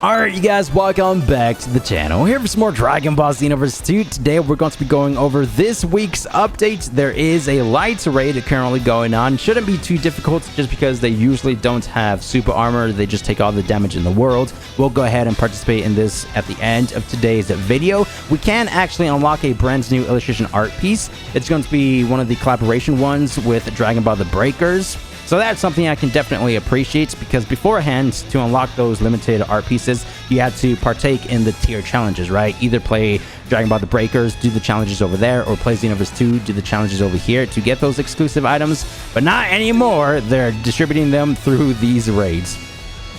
Alright you guys, welcome back to the channel. Here for some more Dragon Ball Xenoverse 2. Today we're going to be going over this week's updates. There is a light raid currently going on. Shouldn't be too difficult just because they usually don't have super armor. They just take all the damage in the world. We'll go ahead and participate in this at the end of today's video. We can actually unlock a brand new illustration art piece. It's going to be one of the collaboration ones with Dragon Ball The Breakers. So that's something I can definitely appreciate, because beforehand, to unlock those limited art pieces, you had to partake in the tier challenges, right? Either play Dragon Ball The Breakers, do the challenges over there, or play Xenoverse 2, do the challenges over here to get those exclusive items. But not anymore. They're distributing them through these raids.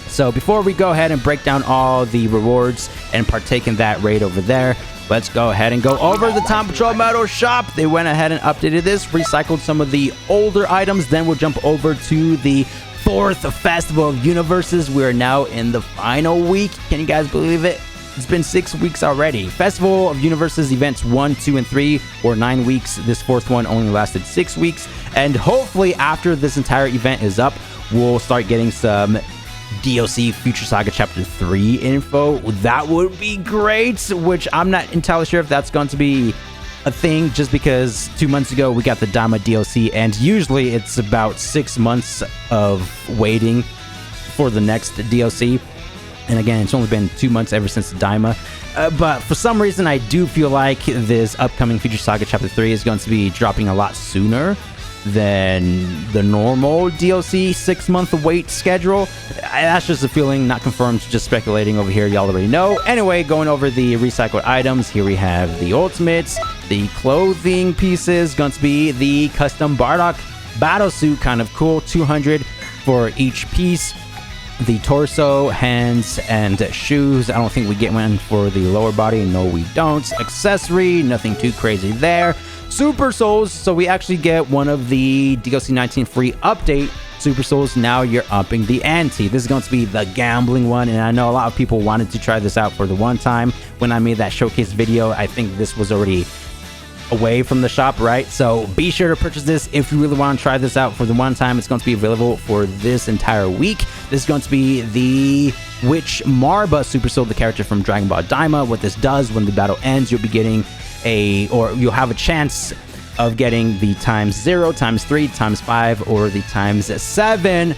So before we go ahead and break down all the rewards and partake in that raid over there, let's go ahead and go over the Time Patrol Metal Shop. They went ahead and updated this, recycled some of the older items. Then we'll jump over to the 4th Festival of Universes. We are now in the final week. Can you guys believe it? It's been 6 weeks already. Festival of Universes events 1, 2, and 3 were 9 weeks. This 4th one only lasted 6 weeks. And hopefully after this entire event is up, we'll start getting some DLC Future Saga Chapter 3 info. That would be great, which I'm not entirely sure if that's going to be a thing, just because 2 months ago we got the Daima DLC, and usually it's about 6 months of waiting for the next DLC. And again, it's only been 2 months ever since Daima. But for some reason, I do feel like this upcoming Future Saga Chapter 3 is going to be dropping a lot sooner than the normal DLC 6-month wait schedule. That's just a feeling, not confirmed, just speculating over here. Y'all already know. Anyway, going over the recycled items, here we have the ultimates, the clothing pieces, going to be the custom Bardock battle suit, kind of cool, 200 for each piece. The torso, hands, and shoes. I don't think we get one for the lower body. No, we don't. Accessory, nothing too crazy there. Super Souls, so we actually get one of the DLC 19 free update Super Souls. Now you're upping the ante. This is going to be the gambling one, and I know a lot of people wanted to try this out for the one time. When I made that showcase video, I think this was already away from the shop, right? So be sure to purchase this if you really want to try this out for the one time. It's going to be available for this entire week. This is going to be the Witch Marba Super Soul, the character from Dragon Ball Daima. What this does, when the battle ends, you'll be getting you'll have a chance of getting the ×0, ×3, ×5, or the ×7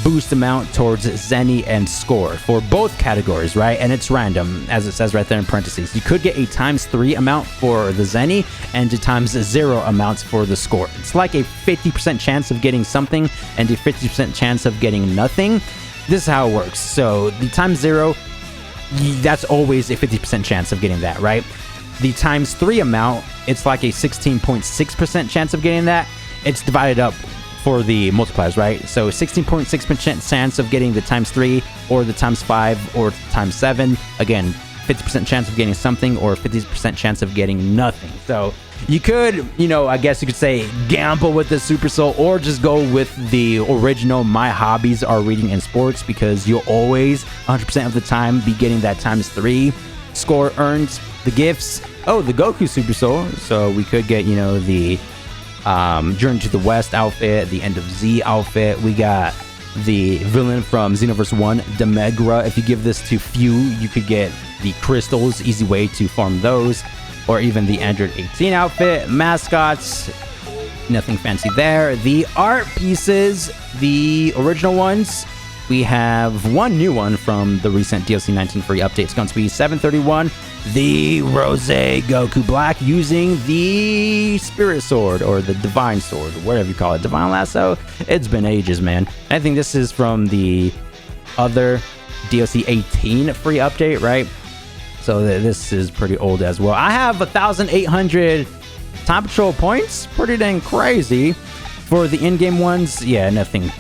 boost amount towards Zenny and score for both categories, right? And it's random, as it says right there in parentheses. You could get a ×3 amount for the Zenny and a ×0 amounts for the score. It's like a 50% chance of getting something and a 50% chance of getting nothing. This is how it works. So the ×0, that's always a 50% chance of getting that, right? The ×3 amount, it's like a 16.6% chance of getting that. It's divided up for the multipliers, right? So 16.6% chance of getting the ×3 or the ×5 or ×7. Again, 50% chance of getting something or 50% chance of getting nothing. So you could, I guess you could say gamble with the Super Soul, or just go with the original My Hobbies Are Reading and Sports, because you'll always 100% of the time be getting that ×3 score earned. The gifts, the Goku Super Soul, so we could get, the Journey to the West outfit, the End of Z outfit. We got the villain from Xenoverse 1, Demegra. If you give this to few, you could get the crystals, easy way to farm those, or even the Android 18 outfit. Mascots, nothing fancy there. The art pieces, the original ones, we have one new one from the recent DLC 19 free update. It's going to be 731, the Rose Goku Black, using the Spirit Sword, or the Divine Sword, or whatever you call it, Divine Lasso. It's been ages, man. I think this is from the other DLC 18 free update, right? So this is pretty old as well. I have 1,800 Time Patrol points. Pretty dang crazy. For the in-game ones, yeah, nothing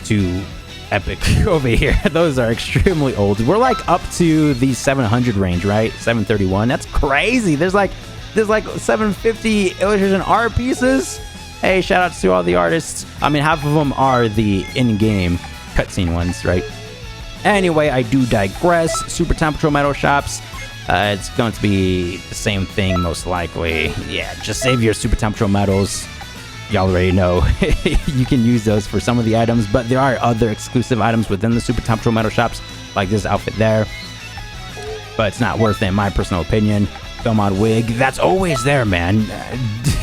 too epic over here. Those are extremely old. We're like up to the 700 range, right? 731. That's crazy. There's like 750 illustration art pieces. Hey, shout outs to all the artists. I mean, half of them are the in-game cutscene ones, right? Anyway, I do digress. Super Time Patrol Metal Shops. It's going to be the same thing, most likely. Yeah, just save your Super Time Patrol medals. Y'all already know you can use those for some of the items, but there are other exclusive items within the Super Time Patrol Metal Shops, like this outfit there. but it's not worth it in my personal opinion. Belmont wig, that's always there, man.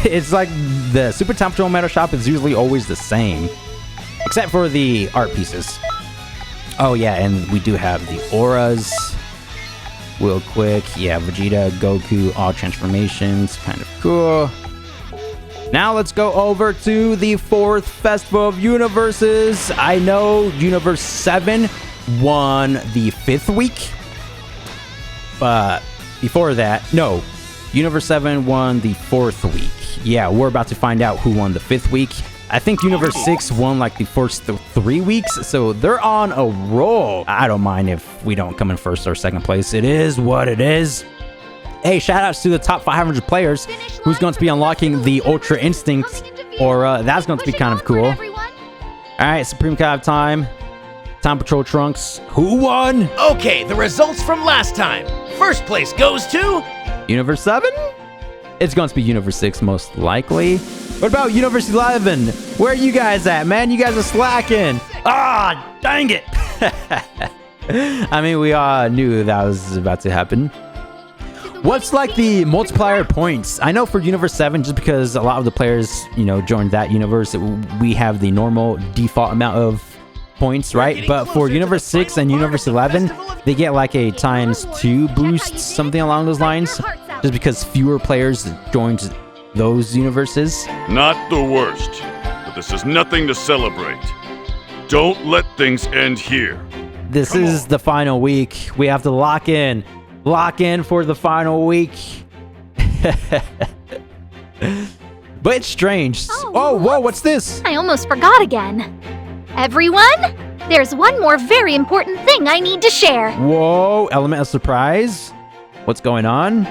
It's like the Super Time Patrol Metal Shop is usually always the same, except for the art pieces. Oh yeah, and we do have the auras real quick. Yeah, Vegeta, Goku, all transformations, kind of cool. Now let's go over to the 4th Festival of Universes. I know Universe 7 won the 5th week, but before that, no, Universe 7 won the 4th week. Yeah, we're about to find out who won the 5th week. I think Universe 6 won like the first 3 weeks, so they're on a roll. I don't mind if we don't come in 1st or 2nd place. It is what it is. Hey, shout outs to the top 500 players who's going to be unlocking the Ultra Instinct aura. That's going to be kind of cool. All right, Supreme Cab time. Time Patrol Trunks. Who won? Okay, the results from last time. First place goes to... Universe 7? It's going to be Universe 6 most likely. What about Universe 11? Where are you guys at, man? You guys are slacking. Ah, dang it. I mean, we all knew that was about to happen. What's like the multiplier points? I know for Universe 7, just because a lot of the players, you know, joined that universe, we have the normal default amount of points, right? But for Universe 6 and Universe 11, they get like a ×2 boost, something along those lines, just because fewer players joined those universes. Not the worst, but this is nothing to celebrate. Don't let things end here. This is the final week. We have to lock in. Lock in for the final week. But it's strange. Oh, whoa, what's this? I almost forgot again. Everyone, there's one more very important thing I need to share. Whoa, element of surprise. What's going on?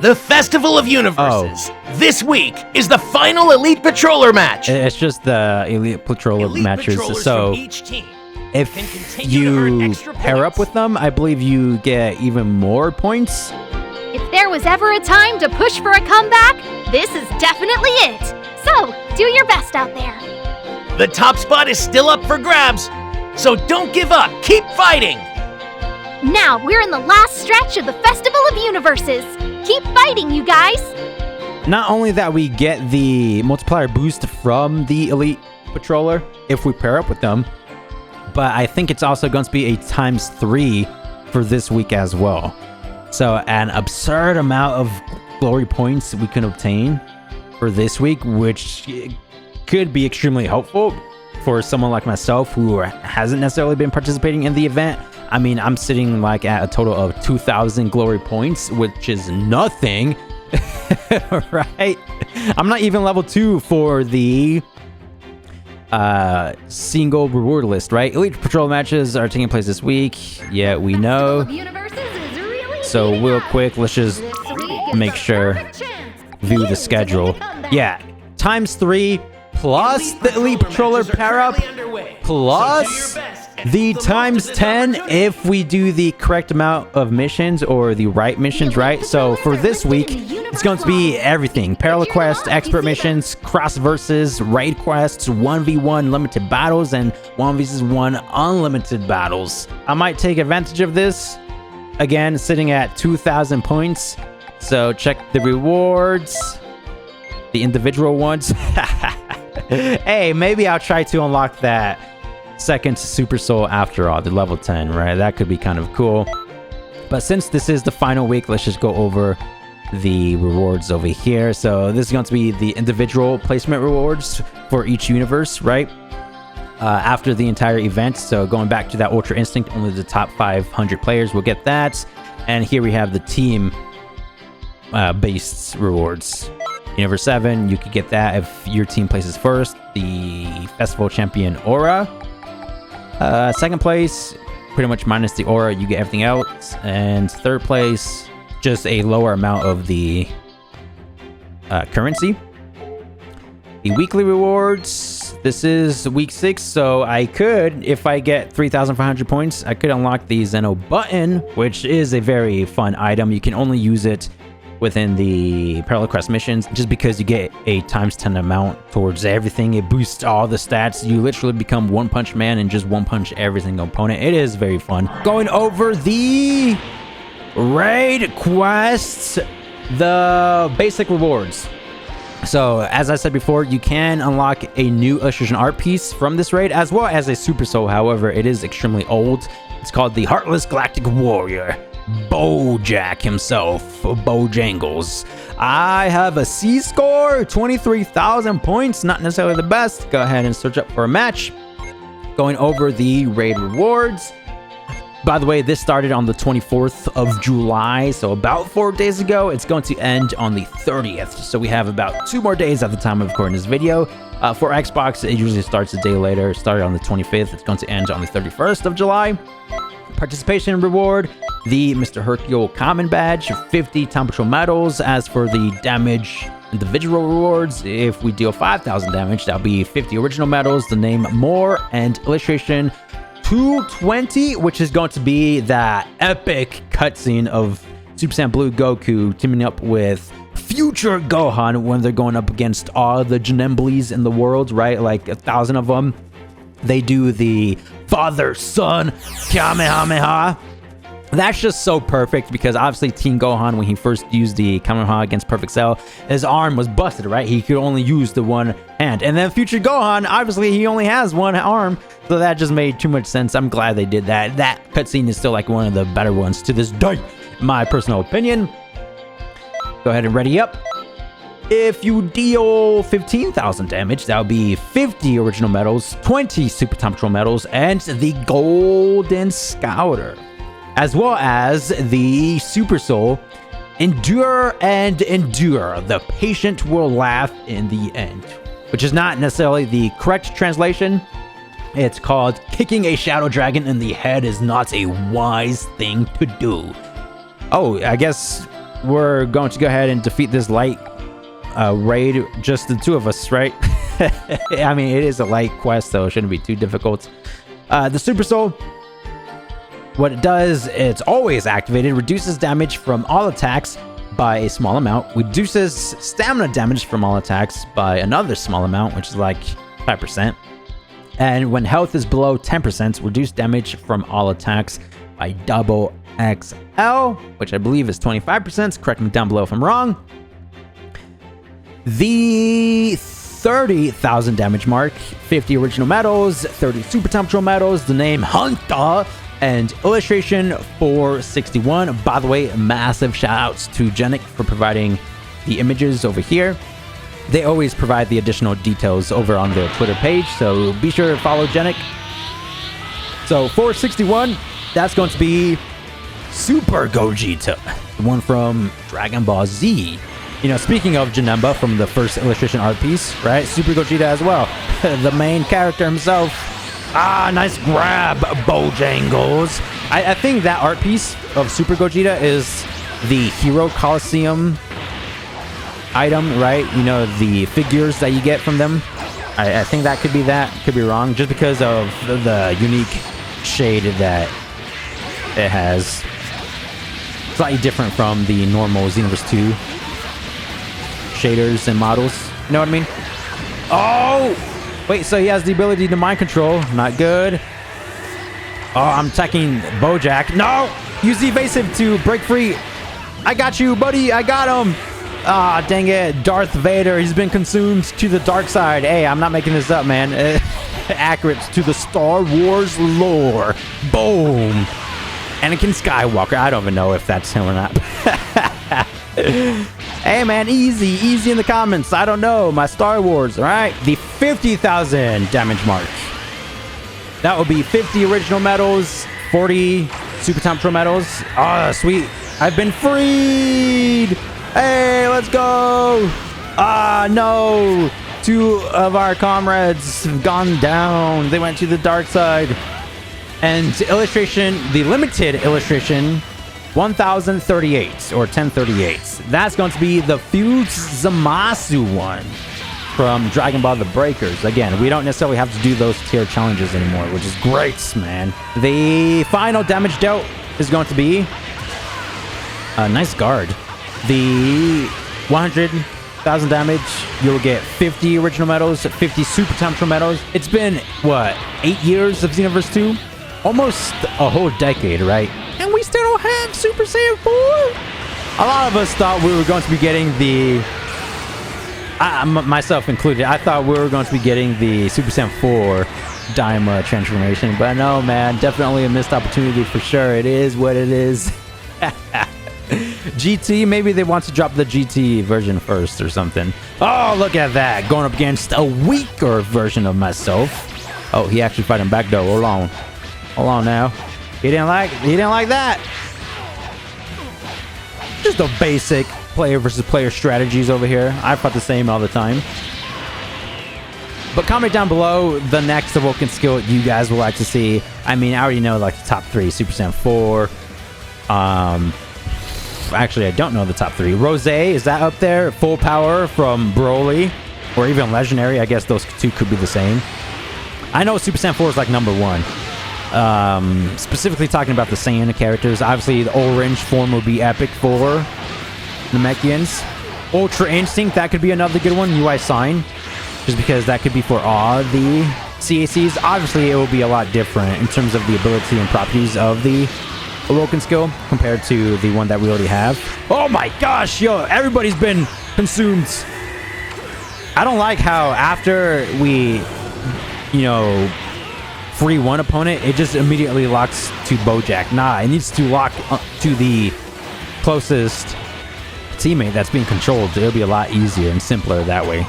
The Festival of Universes. This week is the final Elite Patroller match. It's just the Elite Patroller matches. So each team if you pair up with them, I believe you get even more points. If there was ever a time to push for a comeback, this is definitely it. So, do your best out there. The top spot is still up for grabs, so don't give up. Keep fighting. Now, we're in the last stretch of the Festival of Universes. Keep fighting, you guys. Not only that we get the multiplier boost from the Elite Patroller if we pair up with them, but I think it's also going to be a ×3 for this week as well. So an absurd amount of glory points we can obtain for this week, which could be extremely helpful for someone like myself who hasn't necessarily been participating in the event. I mean, I'm sitting like at a total of 2,000 glory points, which is nothing, right? I'm not even level 2 for the single reward list, right? Elite Patrol matches are taking place this week. Yeah, we know. So real quick, let's just make sure, view the schedule. Yeah, ×3 plus the Elite Patroller pair up plus the ×10 if we do the correct amount of missions or the right missions, right? So for this week, it's going to be everything. Parallel quests, expert missions, cross versus, raid quests, 1v1 limited battles, and 1v1 unlimited battles. I might take advantage of this. Again, sitting at 2,000 points. So check the rewards, the individual ones. Hey, maybe I'll try to unlock that second Super Soul after all, the level 10, right? That could be kind of cool. But since this is the final week, let's just go over the rewards over here. So this is going to be the individual placement rewards for each universe, right? After the entire event. So going back to that Ultra Instinct, only the top 500 players will get that. And here we have the team based rewards. Universe 7, you could get that if your team places first. The Festival Champion Aura. Second place, pretty much minus the Aura, you get everything else. And third place, just a lower amount of the currency. The weekly rewards, this is week 6, so I could, if I get 3,500 points, I could unlock the Xeno button, which is a very fun item. You can only use it within the parallel quest missions, just because you get a ×10 amount towards everything. It boosts all the stats. You literally become One Punch Man and just one punch every single opponent. It is very fun. Going over the raid quests, the basic rewards. So, as I said before, you can unlock a new illustration art piece from this raid, as well as a super soul. However, it is extremely old. It's called the Heartless Galactic Warrior, Bojack himself, Bojangles. I have a C score, 23,000 points, not necessarily the best. Go ahead and search up for a match. Going over the raid rewards. By the way, this started on the 24th of July, so about 4 days ago. It's going to end on the 30th, so we have about 2 more days at the time of recording this video. For Xbox, it usually starts a day later. It started on the 25th. It's going to end on the 31st of July. Participation reward, the Mr. Hercule Common Badge, 50 Time Patrol medals. As for the damage individual rewards, if we deal 5,000 damage, that'll be 50 original medals, the name More, and illustration 220, which is going to be that epic cutscene of Super Saiyan Blue Goku teaming up with future Gohan when they're going up against all the Janemblies in the world, right? Like 1,000 of them. They do the father-son Kamehameha. That's just so perfect because obviously Teen Gohan, when he first used the Kamehameha against Perfect Cell, his arm was busted, right? He could only use the one hand. And then future Gohan, obviously he only has one arm. So that just made too much sense. I'm glad they did that. That cutscene is still like one of the better ones to this day, in my personal opinion. Go ahead and ready up. If you deal 15,000 damage, that would be 50 original medals, 20 Super Time Patrol medals, and the Golden Scouter. As well as the Super Soul, Endure and Endure. The patient will laugh in the end. Which is not necessarily the correct translation. It's called Kicking a Shadow Dragon in the Head is not a wise thing to do. Oh, I guess we're going to go ahead and defeat this light raid. Just the 2 of us, right? I mean, it is a light quest, so it shouldn't be too difficult. The Super Soul, what it does, it's always activated, reduces damage from all attacks by a small amount, reduces stamina damage from all attacks by another small amount, which is like 5%. And when health is below 10%, reduce damage from all attacks by double XL, which I believe is 25%. Correct me down below if I'm wrong. The 30,000 damage mark, 50 original medals, 30 Super Time Patrol medals, the name Hunter, and illustration 461. By the way, massive shout outs to Genic for providing the images over here. They always provide the additional details over on their Twitter page, so be sure to follow Genic. So 461, that's going to be Super Gogeta, the one from Dragon Ball Z. You know, speaking of Janemba from the first illustration art piece, right? Super Gogeta as well. The main character himself. Ah, nice grab, Bojangles. I think that art piece of Super Gogeta is the Hero Coliseum item, right? You know, the figures that you get from them. I think that could be that. Could be wrong, just because of the unique shade that it has. Slightly different from the normal Xenoverse 2 shaders and models. You know what I mean? Oh! Wait, so he has the ability to mind control. Not good. Oh, I'm attacking Bojack. No! Use the evasive to break free. I got you, buddy. I got him. Ah, dang it. Darth Vader. He's been consumed to the dark side. Hey, I'm not making this up, man. Accurate to the Star Wars lore. Boom. Anakin Skywalker. I don't even know if that's him or not. Hey, man, easy in the comments. I don't know. My Star Wars, all right? The 50,000 damage mark. That will be 50 original medals, 40 Super Time Patrol medals. Oh, sweet. I've been freed. Hey, let's go. Ah, no. 2 of our comrades have gone down. They went to the dark side. And illustration, the limited illustration, 1038 or 1038. That's going to be the Fuse Zamasu one from Dragon Ball The Breakers. Again, we don't necessarily have to do those tier challenges anymore, which is great, man. The final damage dealt is going to be a nice guard. The 100,000 damage, you'll get 50 original medals, 50 Super Time Patrol medals. It's been, what, 8 years of Xenoverse 2? Almost a whole decade, right? And we still don't have Super Saiyan 4? A lot of us thought we were going to be getting the... myself included, I thought we were going to be getting the Super Saiyan 4 Daima transformation, but no, man, definitely a missed opportunity for sure. It is what it is. GT, maybe they want to drop the GT version first or something. Oh, look at that, going up against a weaker version of myself. Oh, he actually fighting back though. Hold on now. He didn't like that. Just a basic player versus player strategies over here. I fought the same all the time. But comment down below the next awoken skill you guys would like to see. I mean, I already know like the top 3. Super Saiyan 4. Actually, I don't know the top 3. Rose, is that up there? Full power from Broly. Or even legendary. I guess those two could be the same. I know Super Saiyan 4 is like number 1. Specifically talking about the Saiyan characters. Obviously, the orange form would be epic for Namekians. Ultra Instinct, that could be another good one. UI Sign. Just because that could be for all the CACs. Obviously, it will be a lot different in terms of the ability and properties of the awoken skill compared to the one that we already have. Oh my gosh, yo, everybody's been consumed. I don't like how after we, free one opponent, it just immediately locks to Bojack. Nah, it needs to lock to the closest teammate that's being controlled. It'll be a lot easier and simpler that way.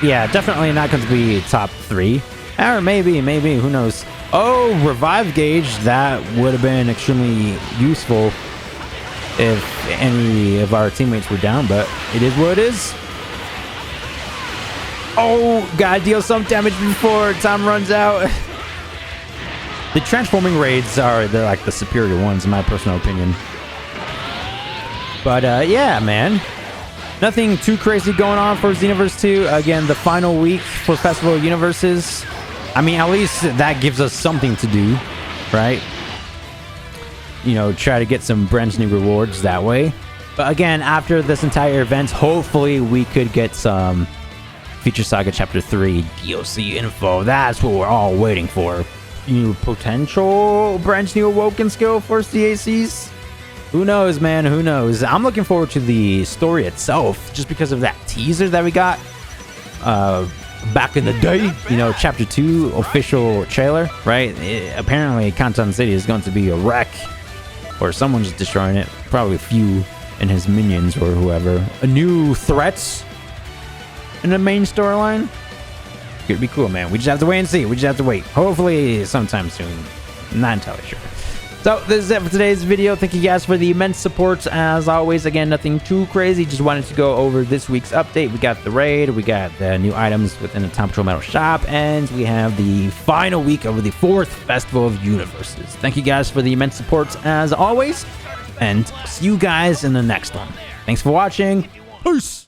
Yeah, definitely not going to be top 3. Or maybe, who knows. Oh, revive gauge. That would have been extremely useful if any of our teammates were down, but it is what it is. Oh, gotta deal some damage before time runs out. The transforming raids they're like the superior ones in my personal opinion. But yeah, man. Nothing too crazy going on for Xenoverse 2. Again, the final week for Festival of Universes. I mean, at least that gives us something to do, right? Try to get some brand new rewards that way. But again, after this entire event, hopefully we could get some Future Saga Chapter 3 DLC info. That's what we're all waiting for. Potential brand new awoken skill for CACs? Who knows, man? Who knows? I'm looking forward to the story itself just because of that teaser that we got back in the day. Chapter 2 official trailer, right? Apparently, Kantan City is going to be a wreck or someone's destroying it. Probably a few and his minions or whoever. A new threats in the main storyline. Could be cool, man. We just have to wait and see. We just have to wait. Hopefully sometime soon. Not entirely sure. So this is it for today's video. Thank you guys for the immense support. As always, again, nothing too crazy. Just wanted to go over this week's update. We got the raid. We got the new items within the Tom Patrol Metal Shop. And we have the final week of the 4th Festival of Universes. Thank you guys for the immense support as always. And see you guys in the next one. Thanks for watching. Peace.